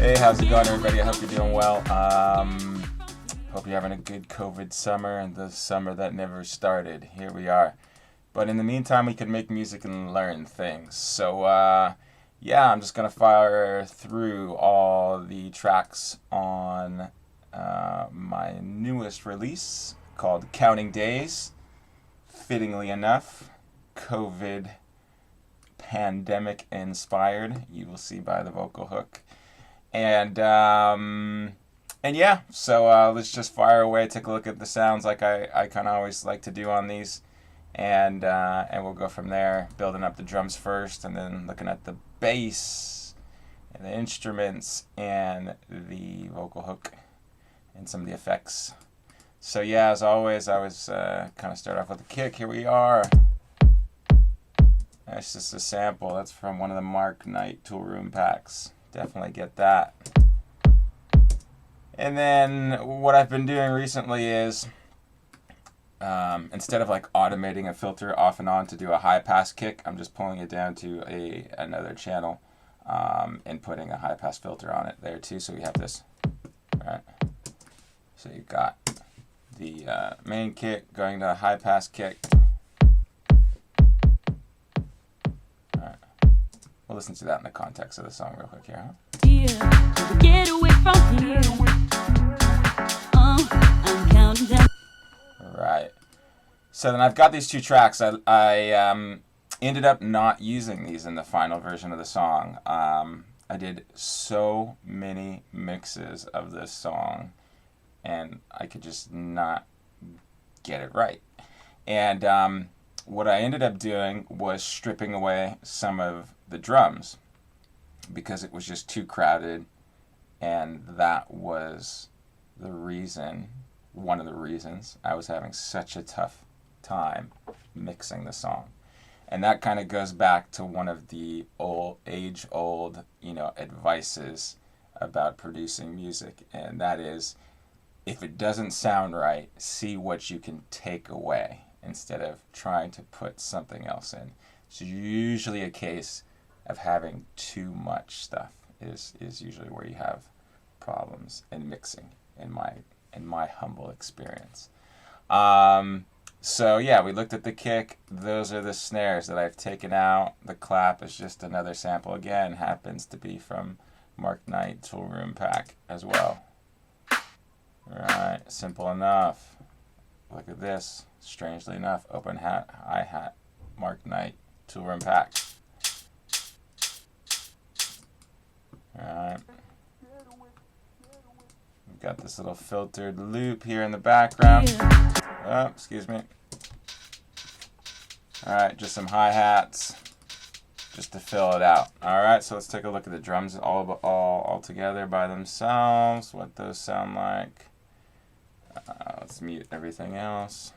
Hey, how's it going, everybody? I hope you're doing well. Hope you're having a good COVID summer and the summer that never started. Here we are. But in the meantime, we can make music and learn things. So, yeah, I'm just going to fire through all the tracks on my newest release called Counting Days. Fittingly enough, COVID pandemic inspired. You will see by the vocal hook. And yeah, so let's just fire away, take a look at the sounds like I kind of always like to do on these, and we'll go from there, building up the drums first, and then looking at the bass, and the instruments, and the vocal hook, and some of the effects. So yeah, as always, I was kind of start off with a kick. Here we are. That's just a sample. That's from one of the Mark Knight Tool Room packs. Definitely get that. And then what I've been doing recently is instead of like automating a filter off and on to do a high pass kick, I'm just pulling it down to another channel and putting a high pass filter on it there too. So we have this. All right. So you've got the main kick going to a high pass kick. We'll listen to that in the context of the song real quick here, huh? Yeah, get away from here. I'm counting down. Right. So then I've got these two tracks. I ended up not using these in the final version of the song. I did so many mixes of this song, and I could just not get it right. And what I ended up doing was stripping away some of the drums because it was just too crowded, and that was the reason, one of the reasons I was having such a tough time mixing the song. And that kind of goes back to one of the age-old, advices about producing music, and that is, if it doesn't sound right, see what you can take away instead of trying to put something else in. It's usually a case of having too much stuff is usually where you have problems in mixing, in my humble experience. So yeah, we looked at the kick. Those are the snares that I've taken out. The clap is just another sample. Again, happens to be from Mark Knight Tool Room pack as well. Alright, simple enough. Look at this. Strangely enough, open hat, hi-hat, Mark Knight Tool Room pack. Alright. We've got this little filtered loop here in the background. Oh, excuse me. Alright, just some hi-hats just to fill it out. Alright, so let's take a look at the drums all together by themselves, what those sound like. Let's mute everything else.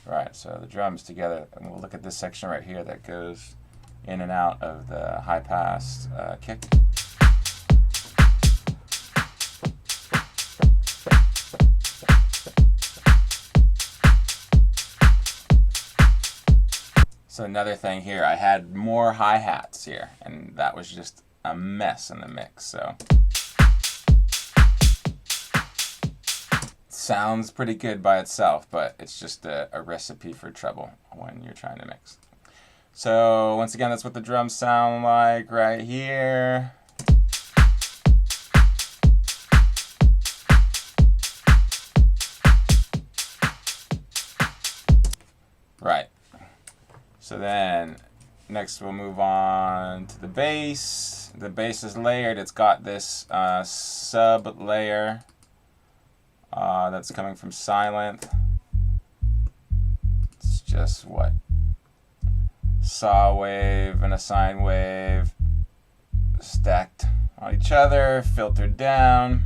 Right, so the drums together, and we'll look at this section right here that goes in and out of the high pass kick. So another thing here, I had more hi-hats here, and that was just a mess in the mix, so. Sounds pretty good by itself, but it's just a recipe for trouble when you're trying to mix. So once again, that's what the drums sound like right here. Right. So then next we'll move on to the bass. The bass is layered. It's got this sub layer that's coming from Silent. It's just what? Saw wave and a sine wave stacked on each other, filtered down,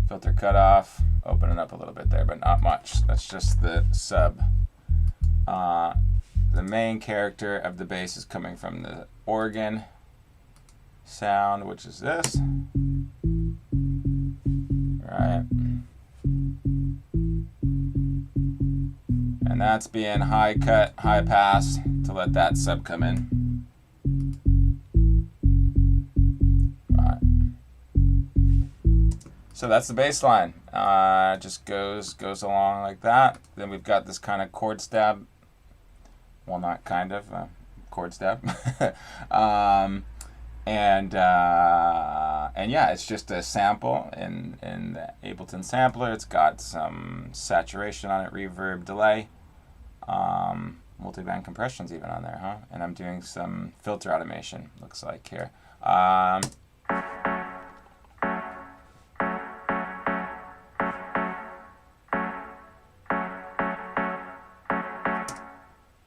filter cut off, opening up a little bit there, but not much. That's just the sub. The main character of the bass is coming from the organ sound, which is this. Right. And that's being high cut, high pass to let that sub come in. So that's the bass line. Just goes along like that. Then we've got this kind of chord stab. Well, not kind of chord stab. And yeah, it's just a sample in the Ableton sampler. It's got some saturation on it, reverb, delay, multiband compressions even on there, huh? And I'm doing some filter automation. Looks like here.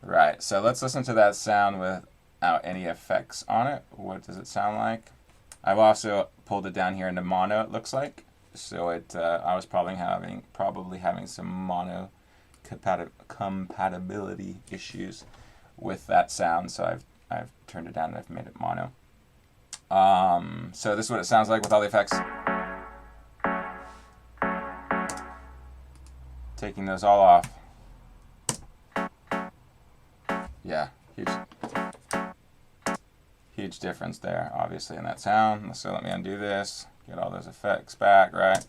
Right, so let's listen to that sound without any effects on it. What does it sound like? I've also pulled it down here into mono, it looks like. So I was probably having some mono compatibility issues with that sound, so I've turned it down and I've made it mono. So this is what it sounds like with all the effects. Taking those all off. Yeah, huge difference there, obviously, in that sound. So let me undo this, get all those effects back, right?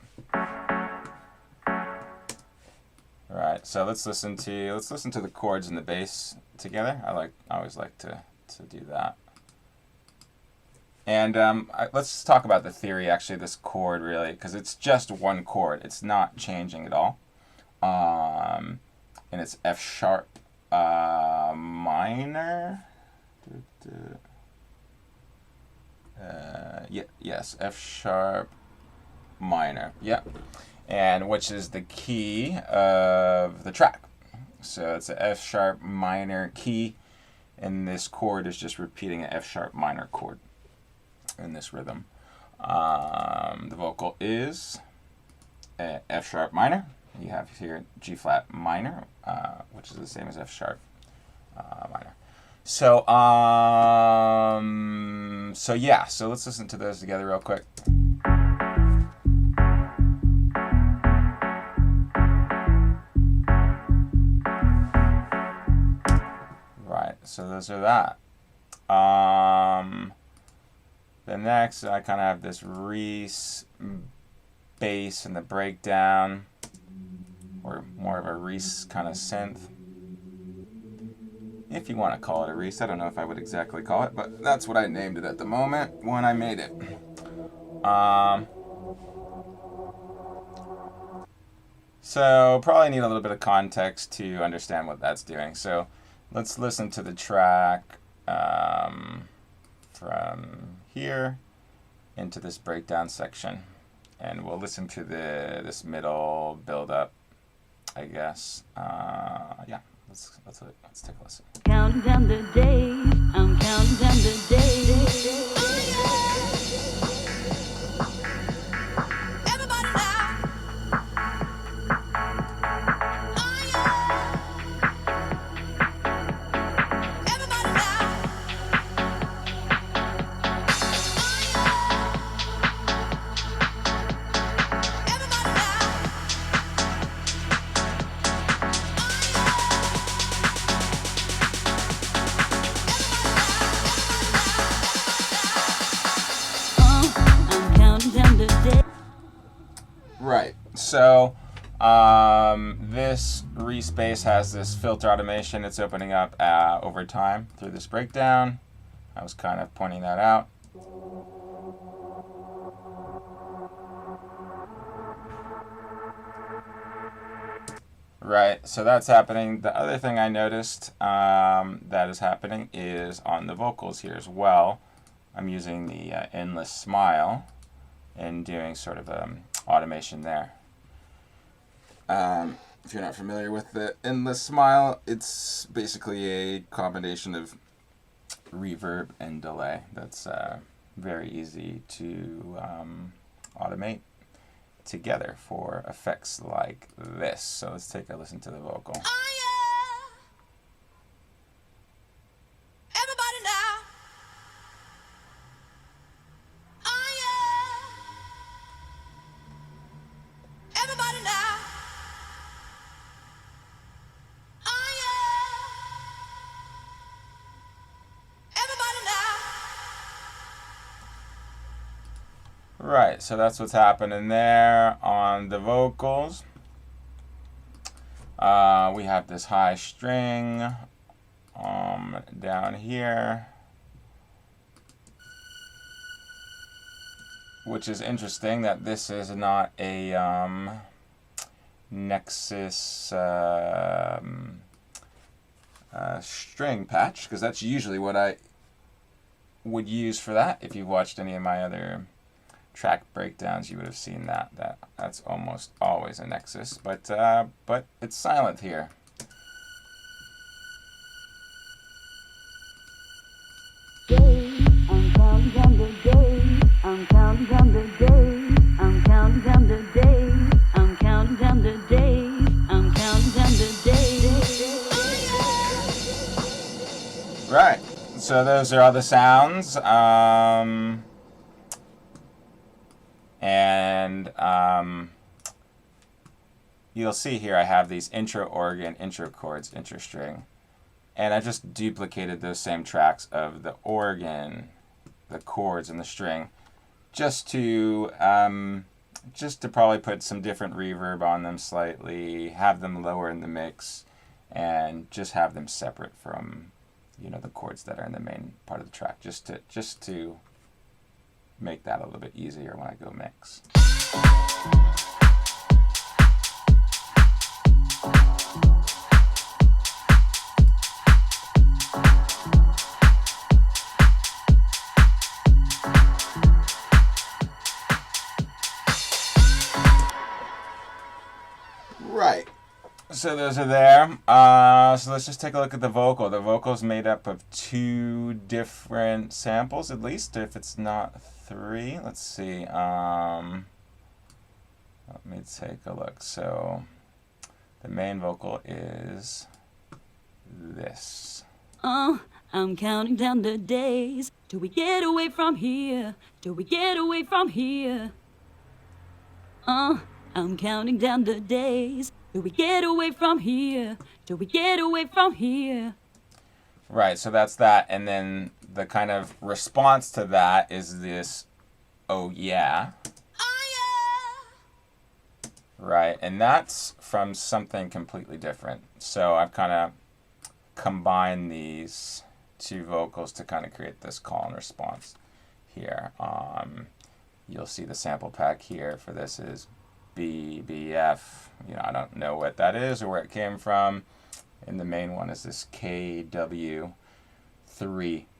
Right. So let's listen to the chords and the bass together. I always like to do that. And let's talk about the theory, actually, this chord, really, because it's just one chord. It's not changing at all. And it's F sharp minor. Yes, F sharp minor. Yeah. And which is the key of the track. So it's a F sharp minor key, and this chord is just repeating an F sharp minor chord in this rhythm. The vocal is F sharp minor. You have here G flat minor, which is the same as F sharp minor. So yeah. So let's listen to those together real quick. Right. So those are that. The next, I kind of have this Reese bass in the breakdown, or more of a Reese kind of synth, if you want to call it a Reese. I don't know if I would exactly call it, but that's what I named it at the moment when I made it. So probably need a little bit of context to understand what that's doing. So let's listen to the track from here into this breakdown section, and we'll listen to this middle build up, I guess. Yeah, let's take a listen. Counting down the days, I'm counting down the days. Everybody now. Everybody now. Everybody now. I'm counting down the days. Right. So this Reese bass has this filter automation. It's opening up over time through this breakdown. I was kind of pointing that out. Right, so that's happening. The other thing I noticed that is happening is on the vocals here as well. I'm using the endless smile and doing sort of automation there. If you're not familiar with the endless smile, it's basically a combination of reverb and delay. That's very easy to automate together for effects like this. So let's take a listen to the vocal. Oh yeah. Everybody now. Oh yeah. Everybody now. Oh yeah. Everybody now. Right, so that's what's happening there on the vocals. We have this high string down here, which is interesting that this is not a Nexus string patch, because that's usually what I would use for that. If you've watched any of my other track breakdowns, you would have seen that's almost always a Nexus, but it's silent here. I'm counting down the days. I'm counting down the days. I'm counting down the days. I'm counting down the days. I'm counting down the days. Right. So those are all the sounds. You'll see here I have these intro organ, intro chords, intro string. And I just duplicated those same tracks of the organ, the chords, and the string, just to probably put some different reverb on them slightly, have them lower in the mix, and just have them separate from, the chords that are in the main part of the track, just to make that a little bit easier when I go mix. Right. So those are there. So let's just take a look at the vocal. The vocal is made up of 2 different samples, at least, if it's not 3. Let's see. Let me take a look. So the main vocal is this. I'm counting down the days till we get away from here, till we get away from here. I'm counting down the days till we get away from here, till we get away from here. Right, so that's that, and then the kind of response to that is this, oh yeah. Oh yeah. Right, and that's from something completely different. So I've kind of combined these 2 vocals to kind of create this call and response here. You'll see the sample pack here for this is BBF. I don't know what that is or where it came from. And the main one is this KW3,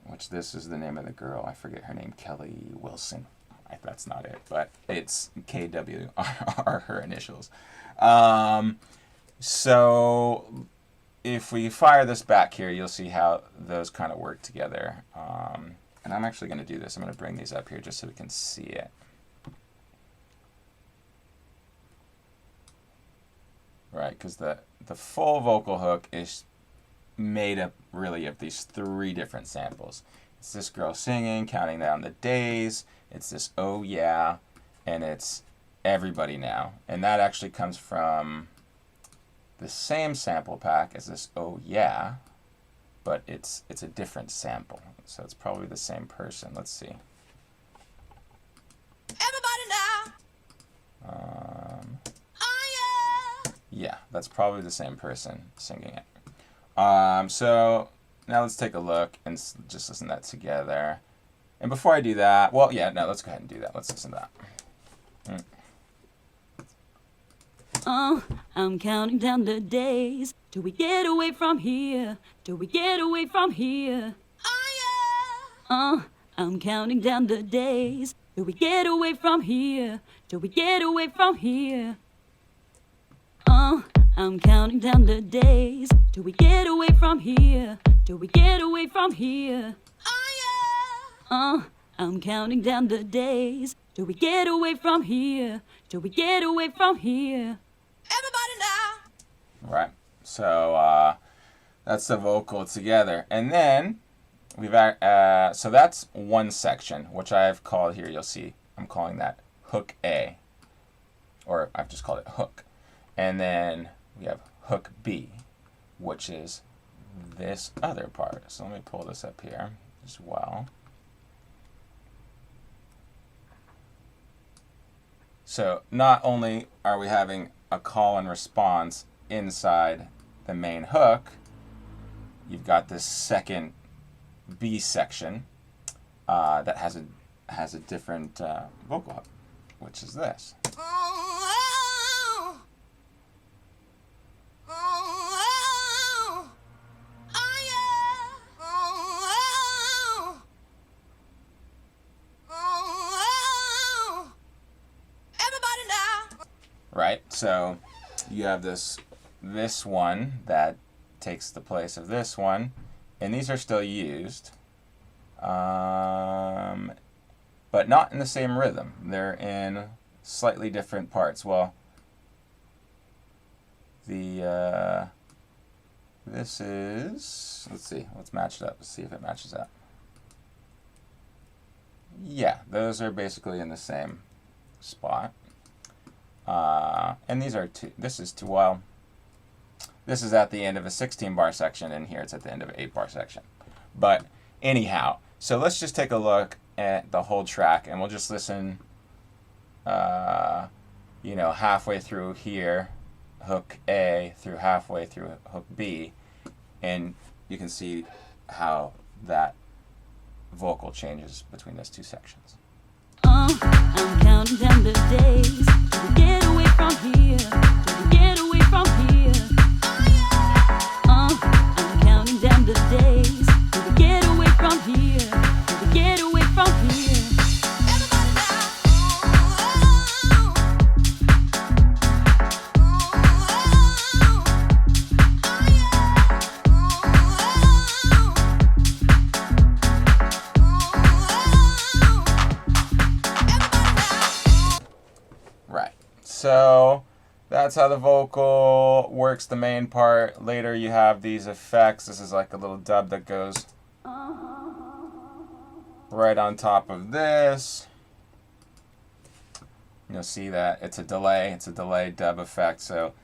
which this is the name of the girl. I forget her name, Kelly Wilson. That's not it, but it's KW are her initials. So if we fire this back here, you'll see how those kind of work together. And I'm actually going to do this. I'm going to bring these up here just so we can see it. Right, because the full vocal hook is made up really of these 3 different samples. It's this girl singing, counting down the days. It's this oh yeah, and it's everybody now. And that actually comes from the same sample pack as this oh yeah, but it's a different sample. So it's probably the same person. Let's see. Everybody now. Yeah, that's probably the same person singing it. So now let's take a look and just listen to that together. And before I do that, well, yeah, no, let's go ahead and do that. Let's listen to that. I'm counting down the days till we get away from here, till we get away from here. I'm counting down the days till we get away from here, till we get away from here. I'm counting down the days till we get away from here, till we get away from here. I'm counting down the days till we get away from here, till we get away from here. Everybody now. Right. So that's the vocal together, and then we've so that's one section, which I've called here. You'll see I'm calling that hook A, or I've just called it hook, and then we have hook B, which is this other part. So let me pull this up here as well. So not only are we having a call and response inside the main hook, you've got this second B section that has a different vocal hook, which is this. Right? So you have this one that takes the place of this one, and these are still used, but not in the same rhythm. They're in slightly different parts. Well, this is, let's see, let's match it up. Let's see if it matches up. Yeah, those are basically in the same spot. And these are this is this is at the end of a 16 bar section, and here it's at the end of an 8 bar section. But anyhow, so let's just take a look at the whole track, and we'll just listen, halfway through here, hook A, through halfway through hook B, and you can see how that vocal changes between those two sections. I'm counting down the days to get away from here, to get away from here. I'm counting down the days to get away from here, to get away from here. So that's how the vocal works, the main part. Later you have these effects. This is like a little dub that goes right on top of this. You'll see that it's a delay. It's a delay dub effect, so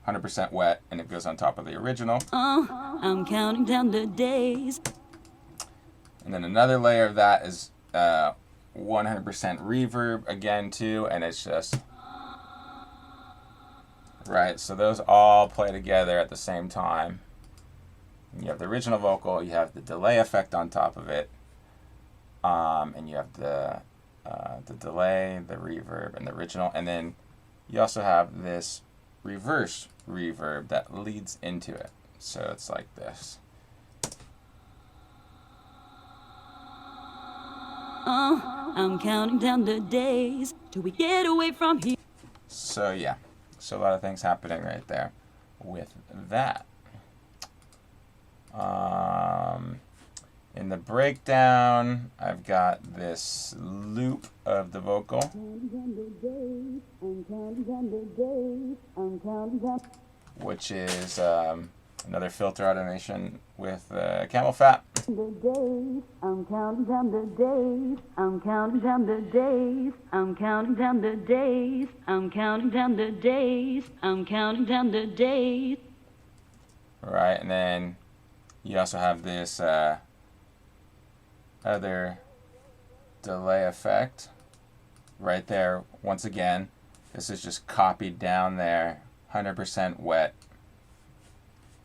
100% wet, and it goes on top of the original. I'm counting down the days. And then another layer of that is 100% reverb again too, and it's just... Right, so those all play together at the same time. You have the original vocal, you have the delay effect on top of it, and you have the delay, the reverb, and the original, and then you also have this reverse reverb that leads into it. So it's like this. I'm counting down the days till we get away from here. So yeah. So a lot of things happening right there with that. In the breakdown, I've got this loop of the vocal, which is another filter automation with camel fat. I'm counting down the days. I'm counting down the days. I'm counting down the days. I'm counting down the days. I'm counting down the days. Right, and then you also have this other delay effect right there. Once again, this is just copied down there, 100% wet,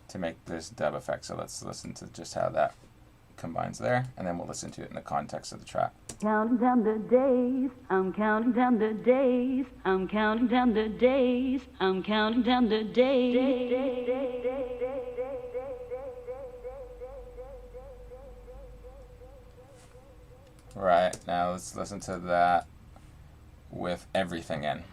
to make this dub effect. So let's listen to just how that combines there, and then we'll listen to it in the context of the track. Counting down the days, I'm counting down the days, I'm counting down the days, I'm counting down the days. Right, now let's listen to that with everything in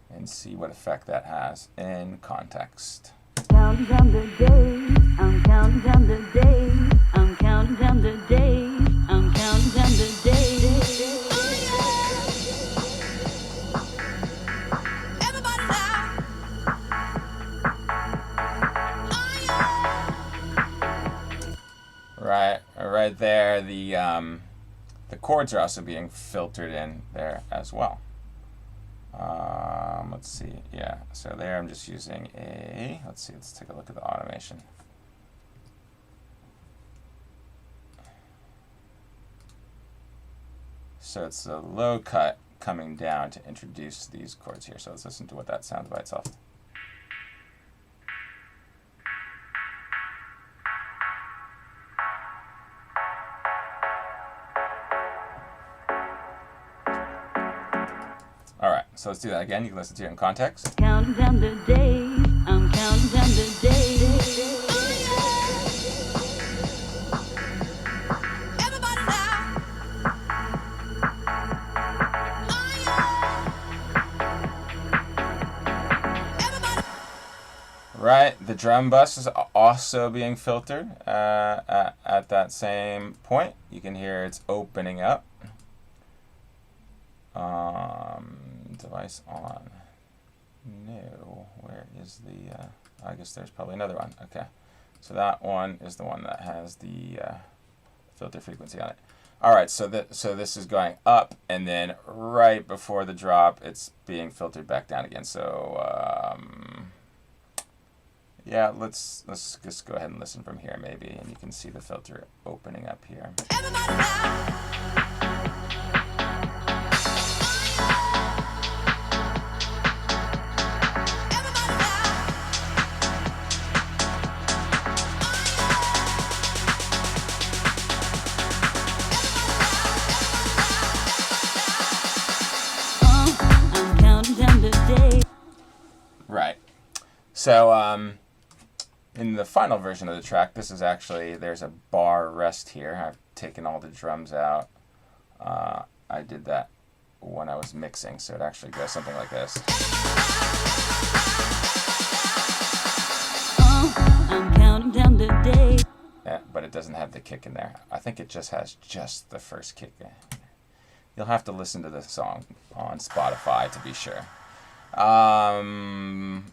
and see what effect that has in context. Counting down the days, I'm counting down the days, I'm counting down the days, I'm counting down the days. Everybody now. Right there, the chords are also being filtered in there as well. Let's see, yeah, so there I'm just using let's take a look at the automation. So it's a low cut coming down to introduce these chords here. So let's listen to what that sounds by itself. All right, so let's do that again. You can listen to it in context. Counting down the days, I'm counting down the days. Everybody now. Everybody. Right, the drum bus is also being filtered at that same point. You can hear it's opening up. Device on. No, where is the, I guess there's probably another one. Okay, so that one is the one that has the filter frequency on it. All right, so this is going up, and then right before the drop, it's being filtered back down again. So yeah, let's just go ahead and listen from here maybe, and you can see the filter opening up here. Everybody now. I'm counting down the days. Right. So in the final version of the track, this is actually, there's a bar rest here. I've taken all the drums out. I did that when I was mixing, so it actually goes something like this. I'm counting down the days. Yeah, but it doesn't have the kick in there. I think it just has just the first kick in. You'll have to listen to the song on Spotify to be sure. I'm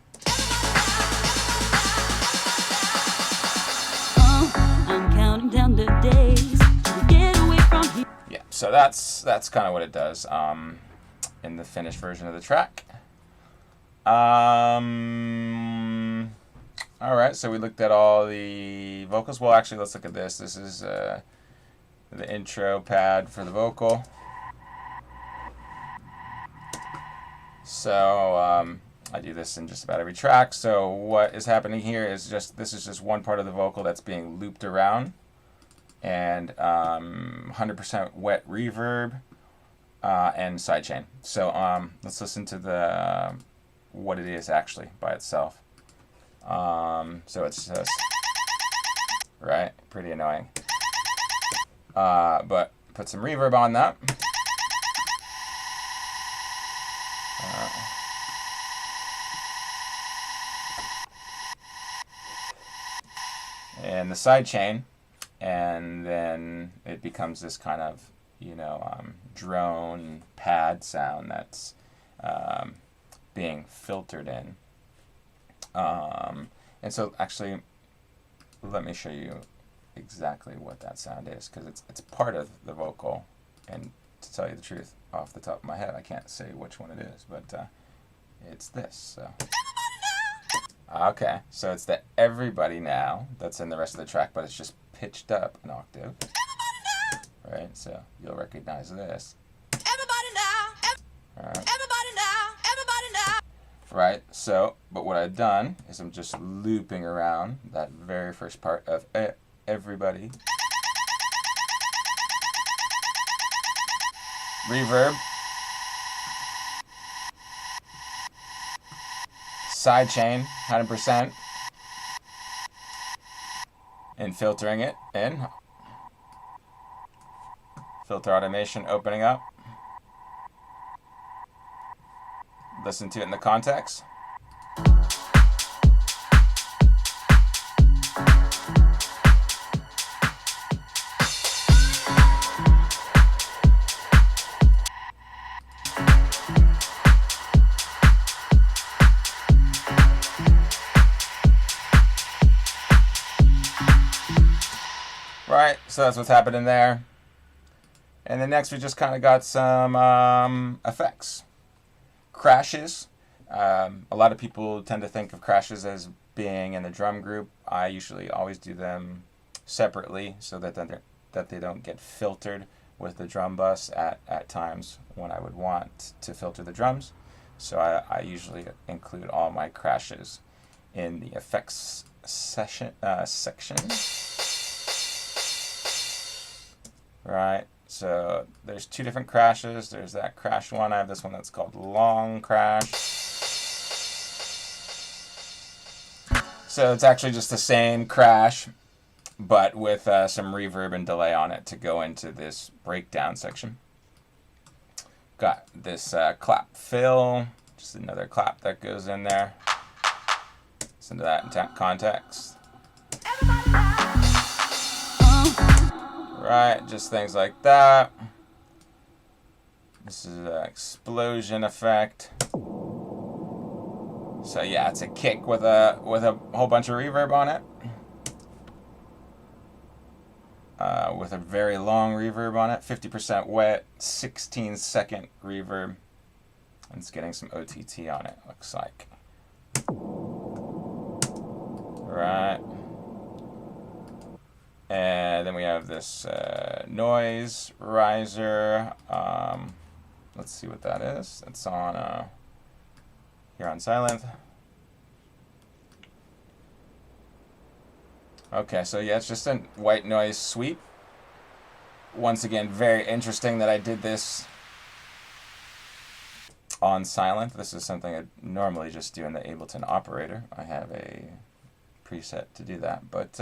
counting down the days to get away from here. Yeah, so that's kind of what it does in the finished version of the track. All right, so we looked at all the vocals. Well, actually, let's look at this. This is the intro pad for the vocal. So I do this in just about every track. So what is happening here is this is just one part of the vocal that's being looped around, and 100% wet reverb and sidechain. So let's listen to what it is actually by itself. So it's just, right, pretty annoying. But put some reverb on that. And the sidechain, and then it becomes this kind of, drone pad sound that's being filtered in. And so actually, let me show you exactly what that sound is, because it's part of the vocal, and to tell you the truth, off the top of my head, I can't say which one it is, but it's this. So. Okay, so it's the Everybody Now that's in the rest of the track, but it's just pitched up an octave. Right, so you'll recognize this. Everybody now. All right. Everybody now. Everybody now. Right, so, but what I've done is I'm just looping around that very first part of Everybody. Reverb. Sidechain, 100%. And filtering it in. Filter automation opening up. Listen to it in the context. Right, so that's what's happening there. And then next we just kind of got some effects. Crashes. A lot of people tend to think of crashes as being in the drum group. I usually always do them separately so that they don't get filtered with the drum bus at times when I would want to filter the drums. So I usually include all my crashes in the effects section. Right, so there's two different crashes. There's that crash one. I have this one that's called long crash. So it's actually just the same crash, but with some reverb and delay on it to go into this breakdown section. Got this clap fill, just another clap that goes in there. Listen to that in context. Right, just things like that. This is an explosion effect. So yeah, it's a kick with a whole bunch of reverb on it. With a very long reverb on it, 50% wet, 16-second reverb. And it's getting some OTT on it, looks like. Right. And then we have this noise riser. Let's see what that is. It's on here on silent. Okay, so yeah, it's just a white noise sweep. Once again, very interesting that I did this on silent. This is something I normally just do in the Ableton operator. I have a preset to do that, but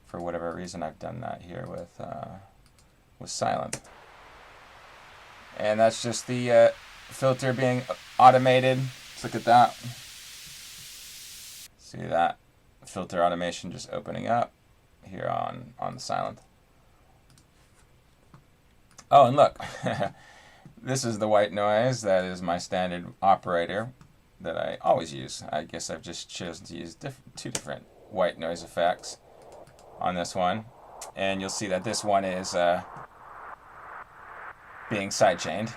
for whatever reason, I've done that here with silent. And that's just the filter being automated. Let's look at that. See that filter automation just opening up here on the silent. Oh, and look, this is the white noise. That is my standard operator that I always use. I guess I've just chosen to use two different white noise effects on this one. And you'll see that this one is being sidechained.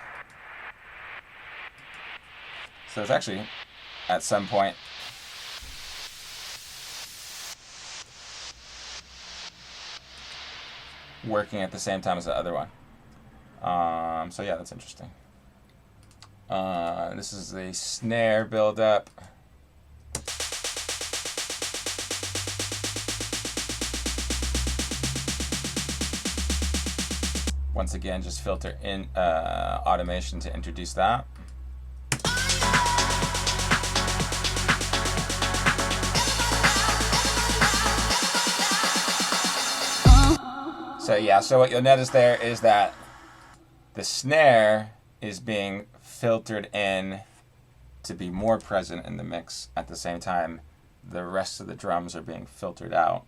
So it's actually, at some point, working at the same time as the other one. So yeah, that's interesting. This is the snare build-up. Once again, just filter in automation to introduce that. So yeah, so what you'll notice there is that the snare is being filtered in to be more present in the mix. At the same time, the rest of the drums are being filtered out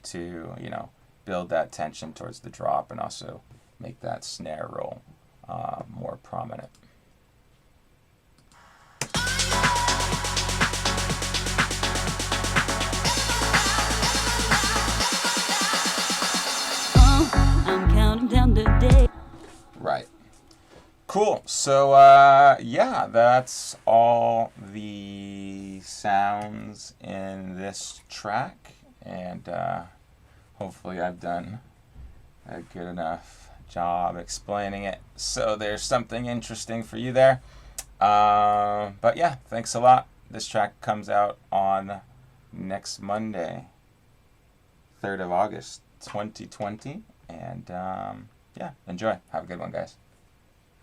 to, build that tension towards the drop and also make that snare roll more prominent. I'm counting down the day. Right. Cool. So, yeah, that's all the sounds in this track. And hopefully I've done a good enough job explaining it so there's something interesting for you there. But yeah, thanks a lot. This track comes out on next Monday, 3rd of August, 2020. And yeah, enjoy. Have a good one, guys.